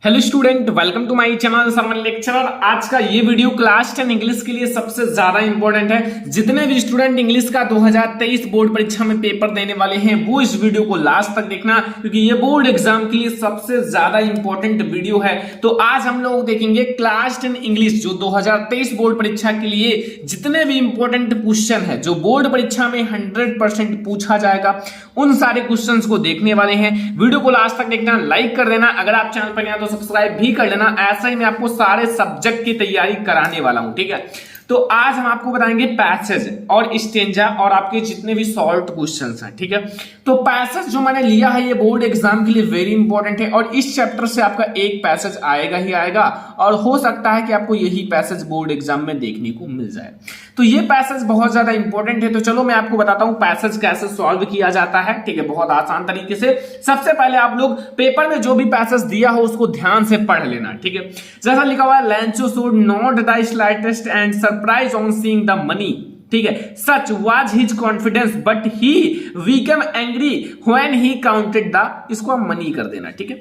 Hello student, welcome to my channel sermon lecturer. आज का ये वीडियो क्लास 10 इंग्लिश के लिए सबसे ज्यादा इंपॉर्टेंट है। जितने भी स्टूडेंट इंग्लिश का 2023 बोर्ड परीक्षा में पेपर देने वाले हैं वो इस वीडियो को लास्ट तक देखना, क्योंकि ये बोर्ड एग्जाम के लिए सबसे ज्यादा इंपॉर्टेंट वीडियो है। तो आज हम लोग देखेंगे क्लास 10 इंग्लिश जो 2023 बोर्ड परीक्षा के लिए जितने भी इंपॉर्टेंट क्वेश्चन है जो बोर्ड परीक्षा में 100% पूछा जाएगा, उन सारे क्वेश्चंस को देखने वाले हैं। वीडियो को लास्ट तक देखना, लाइक कर देना, अगर आप चैनल पर नए तो सब्सक्राइब भी कर लेना। ऐसा ही मैं आपको सारे सब्जेक्ट की तैयारी कराने वाला हूं, ठीक है। तो आज हम आपको बताएंगे पैसेज और स्टेंजा और आपके जितने भी सॉल्व क्वेश्चंस हैं, ठीक है। तो पैसेज जो मैंने लिया है ये बोर्ड एग्जाम के लिए वेरी इंपॉर्टेंट है और इस चैप्टर से आपका एक पैसेज आएगा ही आएगा और हो सकता है कि आपको यही पैसेज बोर्ड एग्जाम में देखने को मिल जाए। तो ये पैसेज बहुत ज्यादा इंपॉर्टेंट है। तो चलो मैं आपको बताता हूं पैसेज कैसे सॉल्व किया जाता है, ठीक है, बहुत आसान तरीके से। सबसे पहले आप लोग पेपर में जो भी पैसेज दिया हो उसको ध्यान से पढ़ लेना, ठीक है। जैसा लिखा हुआ है, Lencho should not the slightest and surprise on seeing the money, ठीक है, such was his confidence but he became angry when he counted the, इसको आप मनी कर देना, ठीक है।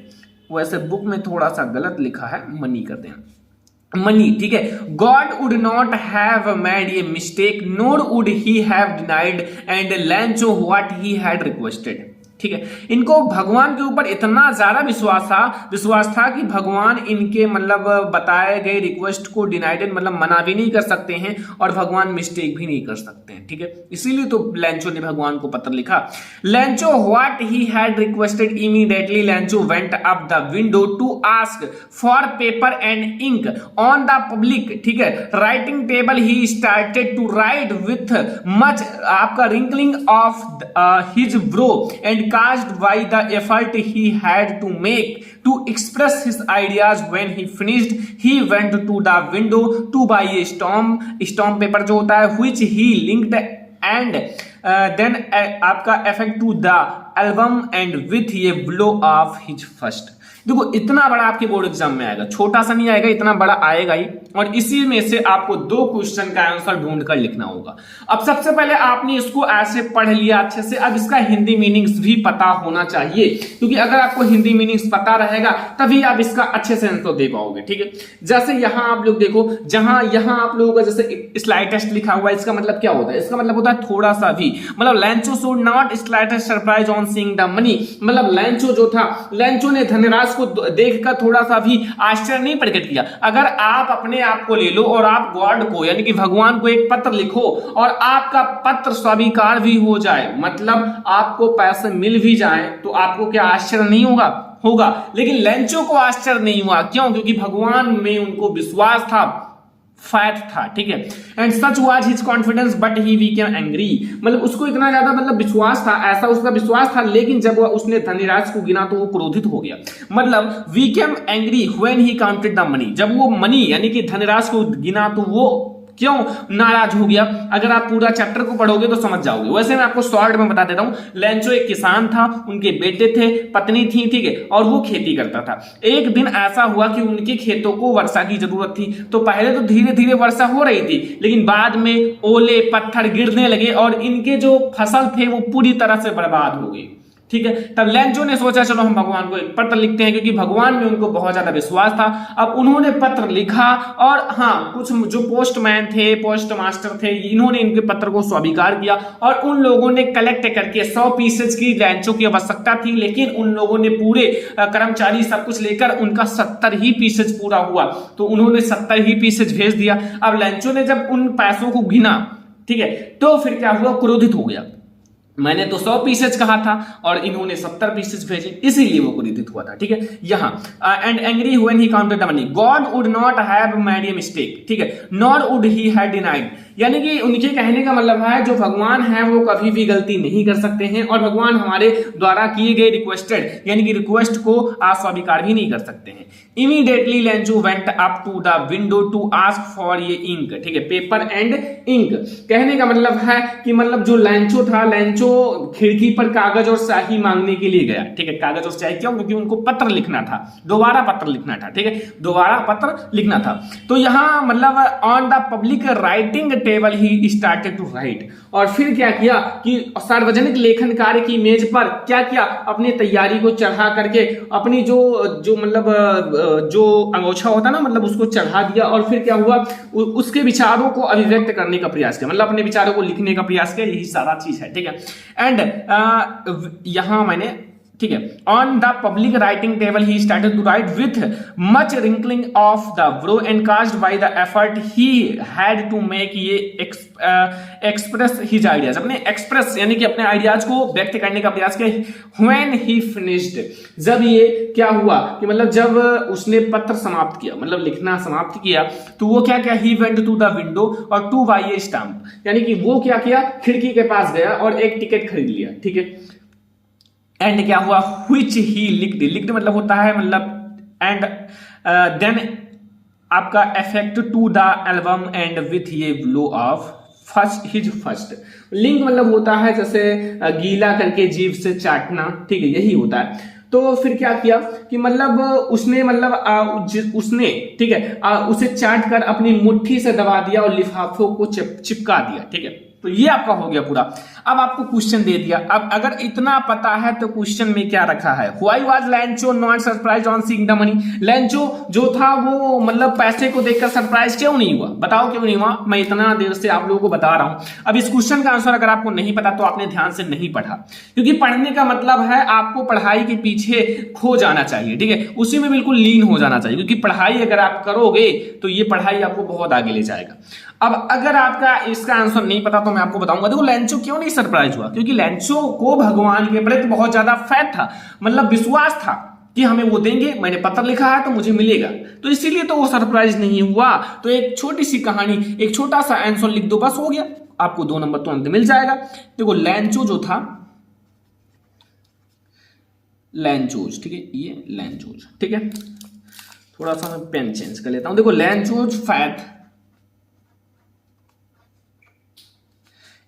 वैसे बुक में थोड़ा सा गलत लिखा है, मनी कर देना, मनी, ठीक है। God would not have made a mistake NOR would he have denied and लैंचो what he had requested, ठीक है। इनको भगवान के ऊपर इतना ज्यादा विश्वास था कि भगवान इनके मतलब बताए गए रिक्वेस्ट को डिनाइडेड मतलब मना भी नहीं कर सकते हैं और भगवान मिस्टेक भी नहीं कर सकते हैं, ठीक है। इसीलिए तो लैंचो ने भगवान को पत्र लिखा। Lencho what he had requested immediately Lencho went up the window to ask for paper and ink on the public, ठीक है, writing table he started to write with much आपका wrinkling of his brow and caused by the effort he had to make to express his ideas. When he finished, he went to the window to buy a stamp paper जो होता है which he linked and then आपका effect to the album and with a blow of his first। देखो इतना बड़ा आपके board exam में आएगा, छोटा सा नहीं आएगा, इतना बड़ा आएगा ही। और इसी में से आपको दो क्वेश्चन का आंसर ढूंढ कर लिखना होगा। अब सबसे पहले आपने इसको ऐसे पढ़ लिया अच्छे से, अब इसका हिंदी मीनिंग्स भी पता होना चाहिए, क्योंकि अगर आपको हिंदी मीनिंग्स पता रहेगा तभी आप इसका अच्छे से आंसर दे पाओगे, ठीक है। जैसे यहां आप लोग देखो, जहां यहां आप लोगों का जैसे स्लाइटेस्ट लिखा हुआ है, इसका मतलब क्या होता है? इसका मतलब होता है थोड़ा सा भी, मतलब लैंचो should not slightest surprise on seeing the money, मतलब लैंचो जो था, लैंचो ने धनराशि को देखकर थोड़ा सा भी आश्चर्य नहीं प्रकट किया। अगर आप अपने आप को ले लो और आप गॉड को यानी कि भगवान को एक पत्र लिखो और आपका पत्र स्वीकार भी हो जाए, मतलब आपको पैसे मिल भी जाए, तो आपको क्या आश्चर्य नहीं होगा। लेकिन लैंचो को आश्चर्य नहीं हुआ, क्यों? क्योंकि भगवान में उनको विश्वास था, फैट था, ठीक है। And such was his confidence but he became angry, मतलब उसको इतना ज्यादा मतलब विश्वास था, ऐसा उसका विश्वास था, लेकिन जब उसने धनराशि को गिना तो वो क्रोधित हो गया। मतलब became angry when he counted the money, जब वो मनी यानी कि धनराशि को गिना तो वो क्यों नाराज हो गया। अगर आप पूरा चैप्टर को पढ़ोगे तो समझ जाओगे। वैसे मैं आपको शॉर्ट में बता देता हूं। लैंचो एक किसान था, उनके बेटे थे, पत्नी थी, ठीक है, और वो खेती करता था। एक दिन ऐसा हुआ कि उनके खेतों को वर्षा की जरूरत थी। तो पहले तो धीरे धीरे वर्षा हो रही थी, लेकिन बाद में ओले पत्थर गिरने लगे और इनके जो फसल थे वो पूरी तरह से बर्बाद हो गई, ठीक है। तब लैंचो ने सोचा चलो हम भगवान को एक पत्र लिखते हैं, क्योंकि भगवान में उनको बहुत ज्यादा विश्वास था। अब उन्होंने पत्र लिखा और हाँ, कुछ जो पोस्टमैन थे, पोस्ट मास्टर थे, इन्होंने इनके पत्र को स्वीकार किया और उन लोगों ने कलेक्ट करके 100 पीसेज की लैंचो की आवश्यकता थी, लेकिन उन लोगों ने पूरे कर्मचारी सब कुछ लेकर उनका 70 ही पीसेज पूरा हुआ, तो उन्होंने 70 ही पीसेज भेज दिया। अब लैंचो ने जब उन पैसों को गिना, ठीक है, तो फिर क्या हुआ, क्रोधित हो गया। मैंने तो 100 पीसेज कहा था और इन्होंने 70 पीसेज भेजे, इसीलिए वो क्रोधित हुआ था, ठीक है। यहां and angry when he counted the money God would not have made a mistake, ठीक है, nor would he had denied, यानी कि उनके कहने का मतलब है जो भगवान है वो कभी भी गलती नहीं कर सकते हैं और भगवान हमारे द्वारा किए गए रिक्वेस्टेड यानी कि रिक्वेस्ट को अस्वीकार भी नहीं कर सकते हैं। Immediately Lencho went up to the window to ask for ये इंक, ठीक है, पेपर एंड इंक। कहने का मतलब है कि मतलब जो लैंचो था, लैंचो खिड़की पर कागज और स्याही मांगने के लिए गया, ठीक है, कागज और स्याही, क्यों? क्योंकि उनको पत्र लिखना था, दोबारा पत्र लिखना था, ठीक है, दोबारा पत्र लिखना था। तो यहां मतलब on the public writing table he started to write. और फिर क्या किया कि सार्वजनिक लेखन कार्य की मेज पर क्या किया, अपनी तैयारी को चढ़ा करके अपनी जो जो मतलब जो अंगोछा होता ना, मतलब उसको चढ़ा दिया। और फिर क्या हुआ, उसके विचारों को अभिव्यक्त करने का प्रयास किया, मतलब अपने विचारों को लिखने का प्रयास किया। यही सारा चीज है, ठीक है। एंड यहां मैंने, ठीक है, on the public writing table he started to write with much wrinkling of the brow and caused by the effort he had to make ये एक्सप्रेस हिज आइडियाज, अपने एक्सप्रेस यानी कि अपने आइडियाज को व्यक्त करने का प्रयास किया। व्हेन ही फिनिश्ड, जब ये क्या हुआ कि मतलब जब उसने पत्र समाप्त किया, मतलब लिखना समाप्त किया, तो वो क्या किया, he went to the window और टू बाय ए स्टैम्प, यानी कि वो क्या किया, खिड़की के पास गया और एक टिकट खरीद लिया, ठीक है। एंड क्या हुआ, which ही लिक्ड मतलब होता है मतलब एंड देन आपका effect to the album and with ये blow of first his first. Link मतलब होता है जैसे गीला करके जीभ से चाटना, ठीक है, यही होता है। तो फिर क्या किया कि मतलब उसने मतलब उसने, ठीक है, उसे चाट कर अपनी मुट्ठी से दबा दिया और लिफाफों को चिपका दिया, ठीक है। तो ये आपका हो गया पूरा। अब आपको क्वेश्चन दे दिया। अब अगर इतना पता है तो क्वेश्चन में क्या रखा है, why was लैंचो not surprise on seeing the money. लैंचो जो था वो मतलब पैसे को देखकर सरप्राइज क्यों नहीं हुआ, बताओ क्यों नहीं हुआ। मैं इतना देर से आप लोगों को बता रहा हूं। अब इस क्वेश्चन का आंसर अगर आपको नहीं पता तो आपने ध्यान से नहीं पढ़ा, क्योंकि पढ़ने का मतलब है आपको पढ़ाई के पीछे खो जाना चाहिए, ठीक है, उसी में बिल्कुल लीन हो जाना चाहिए, क्योंकि पढ़ाई अगर आप करोगे तो ये पढ़ाई आपको बहुत आगे ले जाएगा। अब अगर आपका इसका आंसर नहीं पता तो मैं आपको बताऊंगा। देखो लैंचो क्यों नहीं सरप्राइज हुआ, क्योंकि लैंचो को भगवान के प्रति बहुत ज्यादा फैथ था, मतलब विश्वास था कि हमें वो देंगे, मैंने पत्र लिखा है तो मुझे मिलेगा, तो इसीलिए तो वो सरप्राइज नहीं हुआ। तो एक छोटी सी कहानी, एक छोटा सा आंसर लिख दो, बस हो गया, आपको 2 नंबर तुरंत मिल जाएगा। देखो लैंचो जो था, लैंचोज, ठीक है, ये लैंचोज, ठीक है, थोड़ा सा मैं पेन चेंज कर लेता हूं। देखो लैंचोज फैथ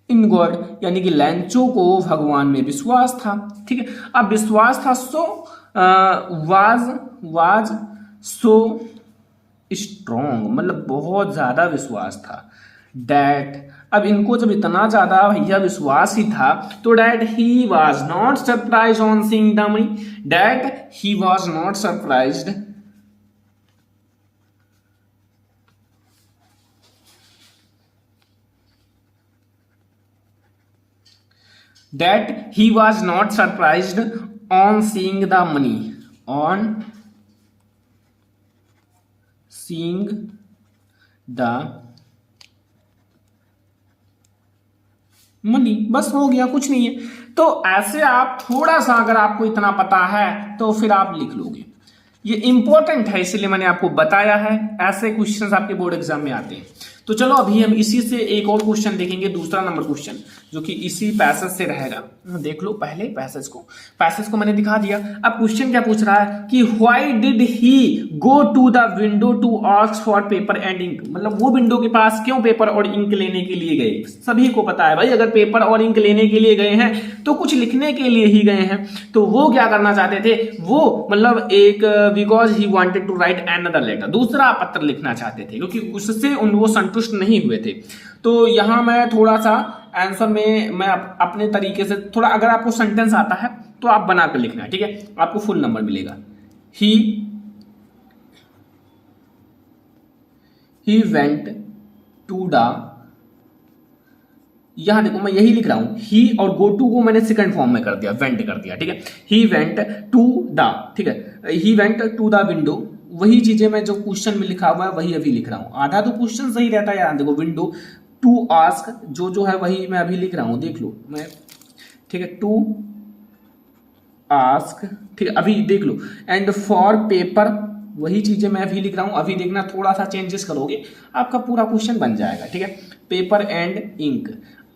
इन गॉड, यानी कि लैंचो को भगवान में विश्वास था, ठीक है। अब विश्वास था, सो वाज सो स्ट्रॉन्ग, मतलब बहुत ज्यादा विश्वास था। डैट, अब इनको जब इतना ज्यादा भैया विश्वास ही था तो that he was not surprise on seeing the money, that he was not surprised that he was not surprised on seeing the money, on seeing the money, बस हो गया, कुछ नहीं है। तो ऐसे आप थोड़ा सा अगर आपको इतना पता है तो फिर आप लिख लोगे। ये इंपॉर्टेंट है इसलिए मैंने आपको बताया है, ऐसे क्वेश्चंस आपके बोर्ड एग्जाम में आते हैं। तो चलो अभी हम इसी से एक और क्वेश्चन देखेंगे, दूसरा नंबर क्वेश्चन, जो कि इसी पैसेज से रहेगा। देख लो पहले पैसेज को मैंने दिखा दिया। अब क्वेश्चन क्या पूछ रहा है कि why did he go to the window to ask for paper and ink, मतलब वो विंडो के पास क्यों पेपर और इंक लेने के लिए गए। सभी को पता है भाई, अगर पेपर और इंक लेने के लिए गए हैं तो कुछ लिखने के लिए ही गए हैं। तो वो क्या करना चाहते थे, वो मतलब एक because he wanted to write another letter, दूसरा पत्र लिखना चाहते थे, क्योंकि उससे वो संतुष्ट नहीं हुए थे। तो यहां मैं थोड़ा सा आंसर में मैं अपने तरीके से थोड़ा, अगर आपको सेंटेंस आता है तो आप बनाकर लिखना है, ठीक है, आपको फुल नंबर मिलेगा। ही वेंट टू द, यहां देखो मैं यही लिख रहा हूं, ही और गो टू को मैंने सेकंड फॉर्म में कर दिया, वेंट कर दिया, ठीक है। ही वेंट टू द, ठीक है, he went to the window, वही चीजें मैं जो क्वेश्चन में लिखा हुआ है वही अभी लिख रहा हूं। आधा तो क्वेश्चन सही रहता है यार, देखो विंडो टू आस्क जो है वही मैं अभी लिख रहा हूं, देख लो मैं, ठीक है, टू आस्क, ठीक है, अभी देख लो, एंड फॉर पेपर, वही चीजें मैं अभी लिख रहा हूं, अभी देखना थोड़ा सा चेंजेस करोगे आपका पूरा क्वेश्चन बन जाएगा, ठीक है। पेपर एंड इंक,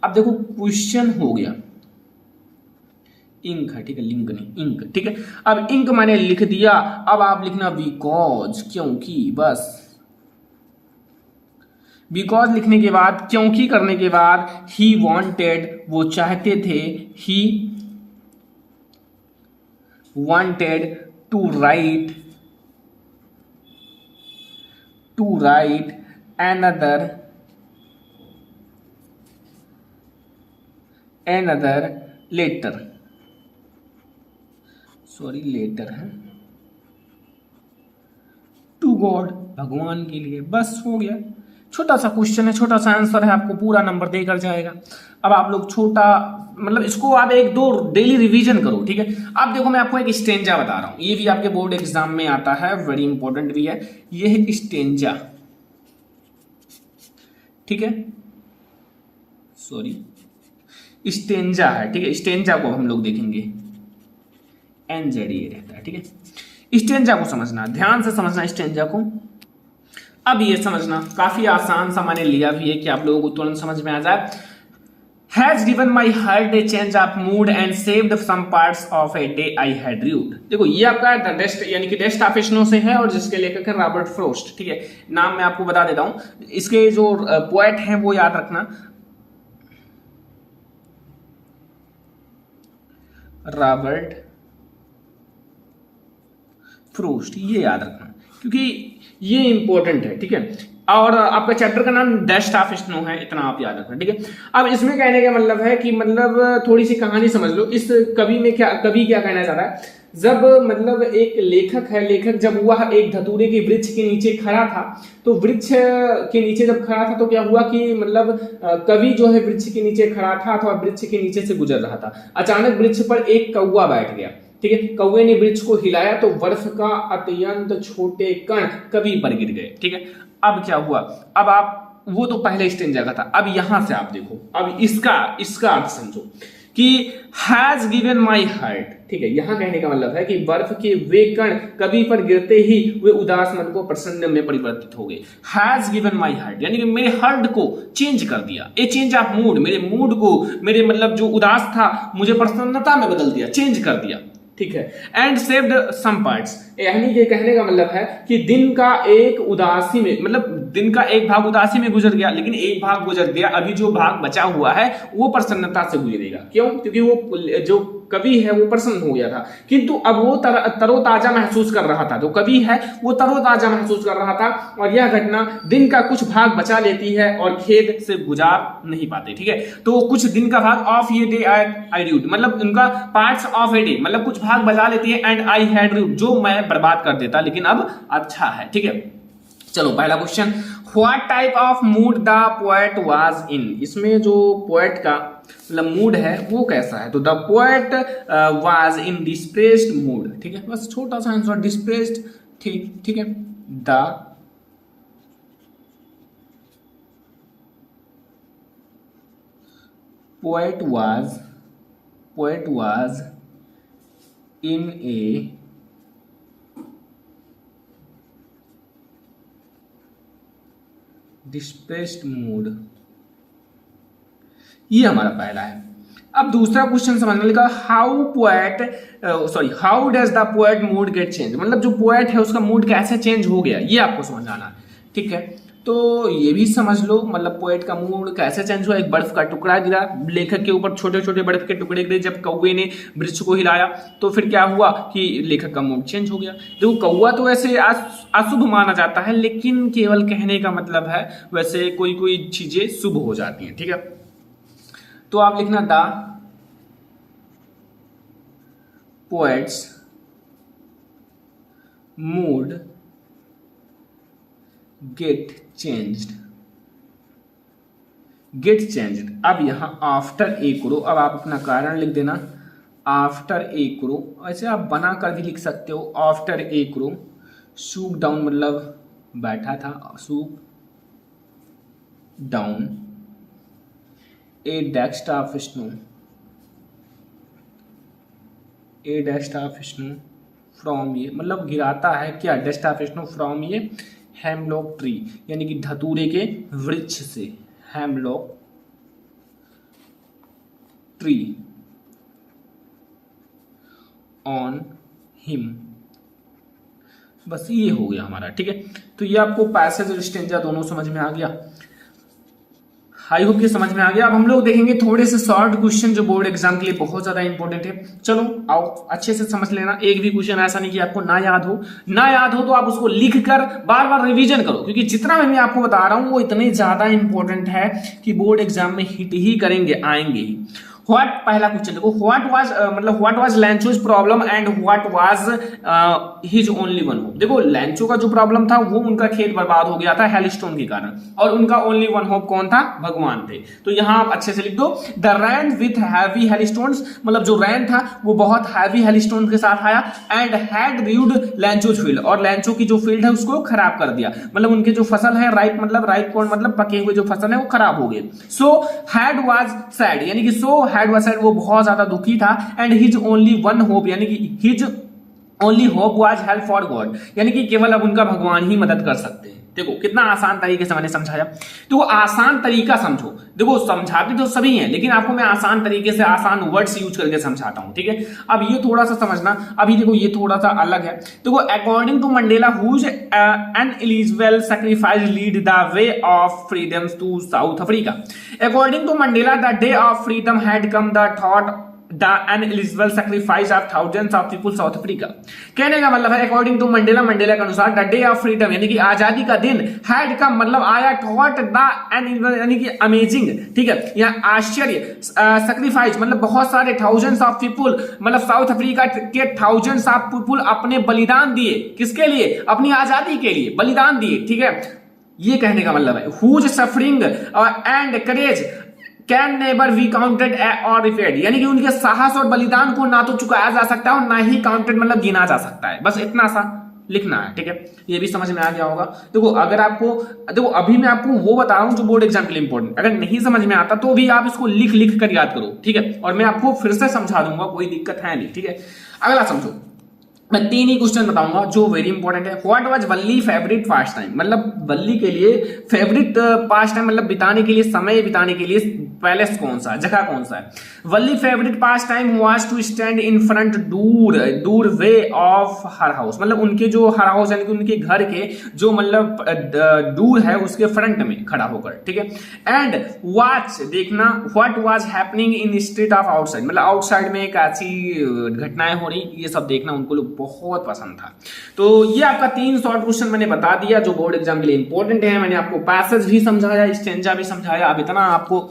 अब देखो क्वेश्चन हो गया इंक है, ठीक है, लिंक नहीं इंक, ठीक है। अब इंक मैंने लिख दिया, अब आप लिखना बिकॉज, क्योंकि, बस बिकॉज लिखने के बाद, क्योंकि करने के बाद, ही वांटेड, वो चाहते थे, he wanted to write another another letter, sorry letter है, टू गॉड, भगवान के लिए। बस हो गया, छोटा सा क्वेश्चन है, छोटा सा आंसर है, आपको पूरा नंबर देकर जाएगा। अब आप लोग छोटा मतलब इसको आप एक दो डेली रिवीजन करो, ठीक है। अब देखो मैं आपको एक स्टेंजा बता रहा हूं, ये भी आपके बोर्ड एग्जाम में आता है, वेरी इंपॉर्टेंट भी है। ये है स्टेंजा, ठीक है, सॉरी स्टेंजा है, ठीक है। स्टेंजा को हम लोग देखेंगे, NZA रहता है, ठीक है। स्टेंजा को समझना, ध्यान से समझना स्टेंजा को। अब ये समझना काफी आसान सा मैंने लिया भी है कि आप लोगों को तुरंत समझ में आ जाए। Has given my heart a change of mood and saved some parts of a day I had rued। देखो ये आपका द डेस्ट यानी कि डेस्ट ऑफ स्नो से है और जिसके लेखक है रॉबर्ट फ्रॉस्ट, ठीक है। नाम मैं आपको बता देता हूं, इसके जो पोएट हैं वो याद रखना, रॉबर्ट फ्रॉस्ट, ये याद रखना क्योंकि ये इंपॉर्टेंट है, ठीक है। और आपका चैप्टर का नाम डेस्ट ऑफ स्नो है, इतना आप याद रखना, ठीक है। अब इसमें कहने का मतलब है कि मतलब थोड़ी सी कहानी समझ लो। इस कवि क्या कहना चाह रहा है, जब मतलब एक लेखक है, लेखक जब वह एक धतूरे के वृक्ष के नीचे खड़ा था, तो वृक्ष के नीचे जब खड़ा था तो क्या हुआ कि मतलब कवि जो है वृक्ष के नीचे खड़ा था अथवा वृक्ष के नीचे से गुजर रहा था। अचानक वृक्ष पर एक कौवा बैठ गया, ठीक है। कौवे ने वृक्ष को हिलाया तो बर्फ का अत्यंत छोटे कण कवि पर गिर गए, ठीक है। अब क्या हुआ, अब आप वो तो पहले स्टेंजा का था, अब यहां से आप देखो, अब इसका अर्थ समझो कि हैज गिवन माई हार्ट, ठीक है। यहां कहने का मतलब है कि बर्फ के वे कण कवि पर गिरते ही वे उदास मन को प्रसन्न में परिवर्तित हो गए। हैज गिवन माई हार्ट यानी कि मेरे हार्ट को चेंज कर दिया, ए चेंज ऑफ मूड, मेरे मूड को, मेरे मतलब जो उदास था मुझे प्रसन्नता में बदल दिया, चेंज कर दिया, ठीक है। एंड सेव्ड सम पार्ट्स, यानी कि कहने का मतलब है कि दिन का एक उदासी में, मतलब दिन का एक भाग उदासी में गुजर गया, लेकिन एक भाग गुजर गया, अभी जो भाग बचा हुआ है वो प्रसन्नता से गुजरेगा। क्यों? क्योंकि वो जो कवि है वो प्रसन्न हो गया था, किंतु अब वो तरोताजा महसूस कर रहा था। जो कवि है वो तरोताजा महसूस कर रहा था, और यह घटना दिन का कुछ भाग बचा लेती है और खेद से गुजार नहीं पाते, ठीक है। तो कुछ दिन का भाग ऑफ ये डे आई ड्यूड, मतलब उनका पार्ट्स ऑफ ए डे, मतलब कुछ भाग बचा लेती है, एंड आई हैड ड्यूड, जो मैं बर्बाद कर देता, लेकिन अब अच्छा है, ठीक है। चलो पहला question, what type of mood the poet was इन। इसमें जो पोएट का मतलब मूड है वो कैसा है, तो the poet was in depressed mood, ठीक है। बस छोटा सा आंसर डिस्प्रेस्ड, ठीक है। The poet was in a depressed mood, ये हमारा पहला है। अब दूसरा क्वेश्चन समझने लगा, how does the poet mood get change, मतलब जो पोएट है उसका मूड कैसे चेंज हो गया, ये आपको समझ आना है, ठीक है। तो ये भी समझ लो, मतलब पोएट का मूड कैसे चेंज हुआ। एक बर्फ का टुकड़ा गिरा लेखक के ऊपर, छोटे छोटे बर्फ के टुकड़े गिरे जब कौवे ने वृक्ष को हिलाया, तो फिर क्या हुआ कि लेखक का मूड चेंज हो गया। देखो कौवा तो वैसे अशुभ माना जाता है, लेकिन केवल कहने का मतलब है, वैसे कोई कोई चीजें शुभ हो जाती हैं, ठीक है। तो आप लिखना the poet's mood get changed. अब यहां आफ्टर ए करो, अब आप अपना कारण लिख देना, आफ्टर ए करो, ऐसे आप बना कर भी लिख सकते हो, आफ्टर ए करो, सूक डाउन मतलब बैठा था, shook down a dust of snow, a dust of snow from ये, मतलब गिराता है क्या, डेस्ट ऑफ स्नो फ्रॉम ये हेमलॉक ट्री, यानी कि धतूरे के वृक्ष से, हेमलॉक ट्री ऑन हिम। बस ये हो गया हमारा, ठीक है। तो ये आपको पैसेज और स्टेंजा दोनों समझ में आ गया, आई होप ये समझ में आ गया। अब हम लोग देखेंगे थोड़े से शॉर्ट क्वेश्चन जो बोर्ड एग्जाम के लिए बहुत ज्यादा इंपॉर्टेंट है। चलो आओ अच्छे से समझ लेना, एक भी क्वेश्चन ऐसा नहीं कि आपको ना याद हो तो आप उसको लिख कर बार बार रिवीजन करो, क्योंकि जितना मैं आपको बता रहा हूं वो इतने ज्यादा इंपॉर्टेंट है कि बोर्ड एग्जाम में हिट ही करेंगे, आएंगे ही। व्हाट, पहला क्वेश्चन देखो, what was Lencho's problem and what was his only one hope. देखो लैंचो का जो प्रॉब्लम था वो उनका खेत बर्बाद हो गया था हेलस्टोन के कारण, और उनका ओनली वन होप कौन था, भगवान थे। तो यहां आप अच्छे से लिख दो, द रैन विथ हैवी हेलस्टोन्स, मतलब जो रैन था वो बहुत हैवी हेलस्टोन के साथ आया, एंड हैड रूड लैंचोज फील्ड, और लैंचो की जो फील्ड है उसको खराब कर दिया, मतलब उनके जो फसल है राइप, मतलब राइप कौन, मतलब पके हुए जो फसल है वो खराब हो गए। सो हैड वाज सैड, यानी कि सो हैड वाज सैड, वो बहुत ज्यादा दुखी था, and his only one hope, यानी कि his only hope was help for God, यानी कि केवल अब उनका भगवान ही मदद कर सकते हैं। देखो कितना आसान तरीके से मैंने समझाया, तो वो आसान तरीका समझो। देखो समझाते तो सभी हैं, लेकिन आपको मैं आसान तरीके से आसान वर्ड्स यूज करके समझाता हूं, ठीक है। अब ये थोड़ा सा समझना, अभी देखो ये थोड़ा सा अलग है। देखो according to Mandela whose an ineligible sacrifice lead the way of freedom to South Africa. According to Mandela the day of freedom had come the thought the ineligible sacrifice of thousands of people South Africa. कहने का मतलब है according to Mandela, Mandela के अनुसार the day of freedom यानी कि आजादी का दिन, हैड कम मतलब आया, थॉट द यानी कि अमेजिंग, ठीक है, या आश्चर्य, सैक्रिफाइस मतलब बहुत सारे, थाउजेंड्स ऑफ पीपुल मतलब साउथ अफ्रीका के थाउजेंड्स ऑफ पीपुल अपने बलिदान दिए, किसके लिए, अपनी आजादी के लिए बलिदान दिए, ठीक है। ये कहने का मतलब है whose suffering and courage can never be counted और रिपेयर्ड, यानी कि उनके साहस और बलिदान को ना तो चुकाया जा सकता है और ना ही काउंटेड मतलब गिना जा सकता है। बस इतना सा लिखना है, ठीक है। ये भी समझ में आ गया होगा। देखो अगर आपको, देखो अभी मैं आपको वो बता रहा हूं जो बोर्ड एग्जाम के लिए इंपॉर्टेंट, अगर नहीं समझ में आता तो भी आप इसको लिख लिख कर याद करो, ठीक है, और मैं आपको फिर से समझा दूंगा, कोई दिक्कत है नहीं, ठीक है। अगला समझो, मैं 3 ही क्वेश्चन बताऊंगा जो वेरी इंपॉर्टेंट है। What was Valli favourite pass time, मतलब वल्ली के लिए फेवरेट पास टाइम मतलब बिताने के लिए, समय बिताने के लिए पैलेस कौन सा है, जगह कौन सा है। Valli favourite pastime was to stand in front doorway of her house, मतलब उनके जो हर हाउस यानी कि उनके घर के जो मतलब दूर है उसके फ्रंट में खड़ा होकर, ठीक है। एंड वॉच देखना, what was happening in street of outside, मतलब आउटसाइड में कैसी घटनाएं हो रही, ये सब देखना उनको लोग बहुत पसंद था। तो ये आपका 3 शॉर्ट क्वेश्चन मैंने बता दिया जो बोर्ड एग्जाम के लिए इंपॉर्टेंट है। मैंने आपको पैसेज भी समझाया, स्टेंजा भी समझाया, अब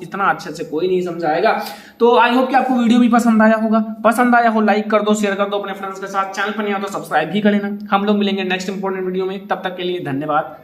इतना अच्छे से कोई नहीं समझाएगा। तो आई होप कि आपको वीडियो भी पसंद आया होगा। पसंद आया हो लाइक कर दो, शेयर कर दो अपने फ्रेंड्स के साथ, चैनल पर नहीं आता तो सब्सक्राइब भी कर लेना। हम लोग मिलेंगे नेक्स्ट इंपॉर्टेंट वीडियो में, तब तक के लिए धन्यवाद।